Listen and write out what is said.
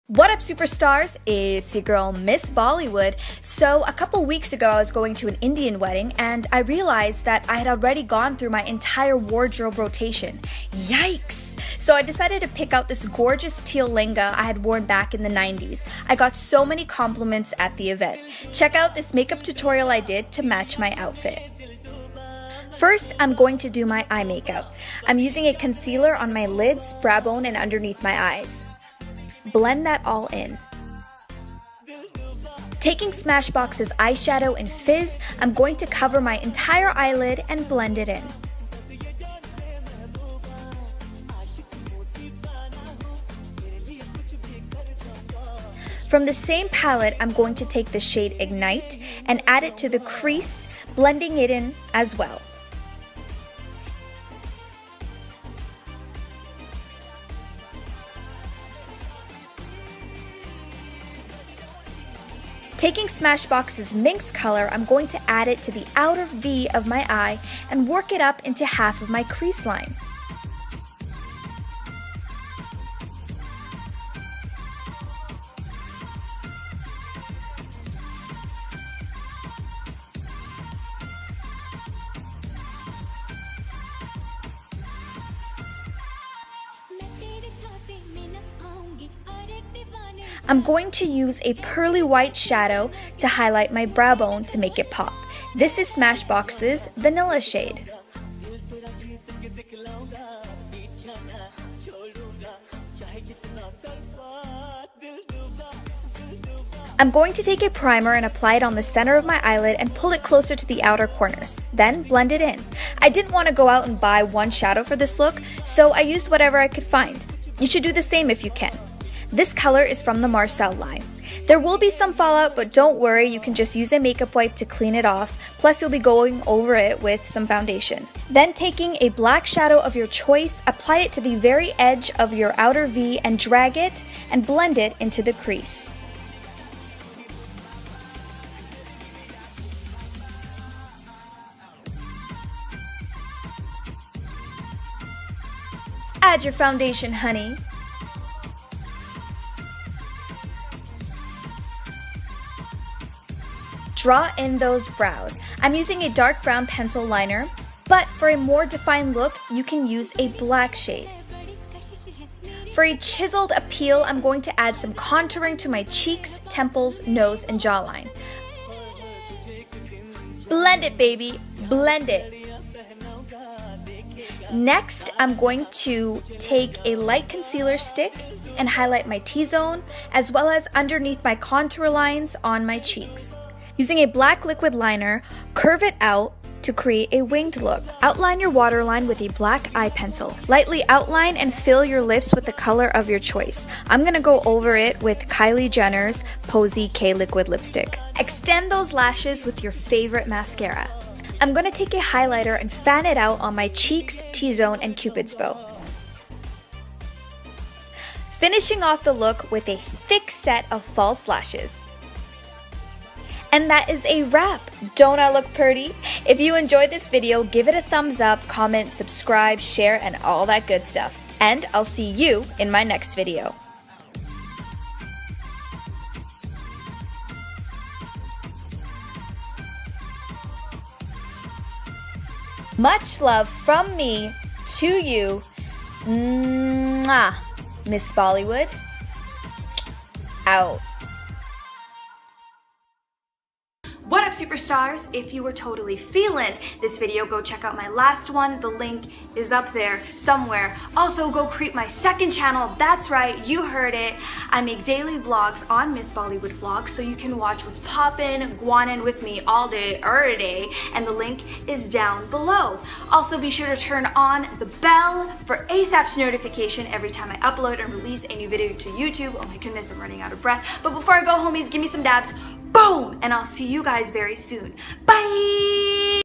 What up, superstars? It's your girl, Miss Bollywood. So a couple weeks ago, I was going to an Indian wedding and I realized that I had already gone through my entire wardrobe rotation. Yikes! So I decided to pick out this gorgeous teal lehenga I had worn back in the 90s. I got so many compliments at the event. Check out this makeup tutorial I did to match my outfit. First, I'm going to do my eye makeup. I'm using a concealer on my lids, brow bone, and underneath my eyes. Blend that all in. Taking Smashbox's eyeshadow in Fizz, I'm going to cover my entire eyelid and blend it in. From the same palette, I'm going to take the shade Ignite and add it to the crease, blending it in as well. Taking Smashbox's Minx color, I'm going to add it to the outer V of my eye and work it up into half of my crease line. I'm going to use a pearly white shadow to highlight my brow bone to make it pop. This is Smashbox's Vanilla shade. I'm going to take a primer and apply it on the center of my eyelid and pull it closer to the outer corners. Then blend it in. I didn't want to go out and buy one shadow for this look, so I used whatever I could find. You should do the same if you can. This color is from the Marcel line. There will be some fallout, but don't worry, you can just use a makeup wipe to clean it off, plus you'll be going over it with some foundation. Then taking a black shadow of your choice, apply it to the very edge of your outer V and drag it and blend it into the crease. Add your foundation, honey. Draw in those brows. I'm using a dark brown pencil liner, but for a more defined look, you can use a black shade. For a chiseled appeal, I'm going to add some contouring to my cheeks, temples, nose, and jawline. Blend it, baby, blend it. Next, I'm going to take a light concealer stick and highlight my T-zone, as well as underneath my contour lines on my cheeks. Using a black liquid liner, curve it out to create a winged look. Outline your waterline with a black eye pencil. Lightly outline and fill your lips with the color of your choice. I'm gonna go over it with Kylie Jenner's Posy K Liquid Lipstick. Extend those lashes with your favorite mascara. I'm gonna take a highlighter and fan it out on my cheeks, T-zone, and Cupid's bow. Finishing off the look with a thick set of false lashes. And that is a wrap. Don't I look pretty? If you enjoyed this video, give it a thumbs up, comment, subscribe, share, and all that good stuff. And I'll see you in my next video. Much love from me to you. Mwah. Miss Bollywood. Out. What up, superstars? If you were totally feeling this video, go check out my last one. The link is up there somewhere. Also, go create my second channel. That's right, you heard it. I make daily vlogs on Miss Bollywood Vlogs, so you can watch what's poppin', guanin' with me all day, every day, and the link is down below. Also, be sure to turn on the bell for ASAP's notification every time I upload and release a new video to YouTube. Oh my goodness, I'm running out of breath. But before I go, homies, give me some dabs. Boom! And I'll see you guys very soon. Bye!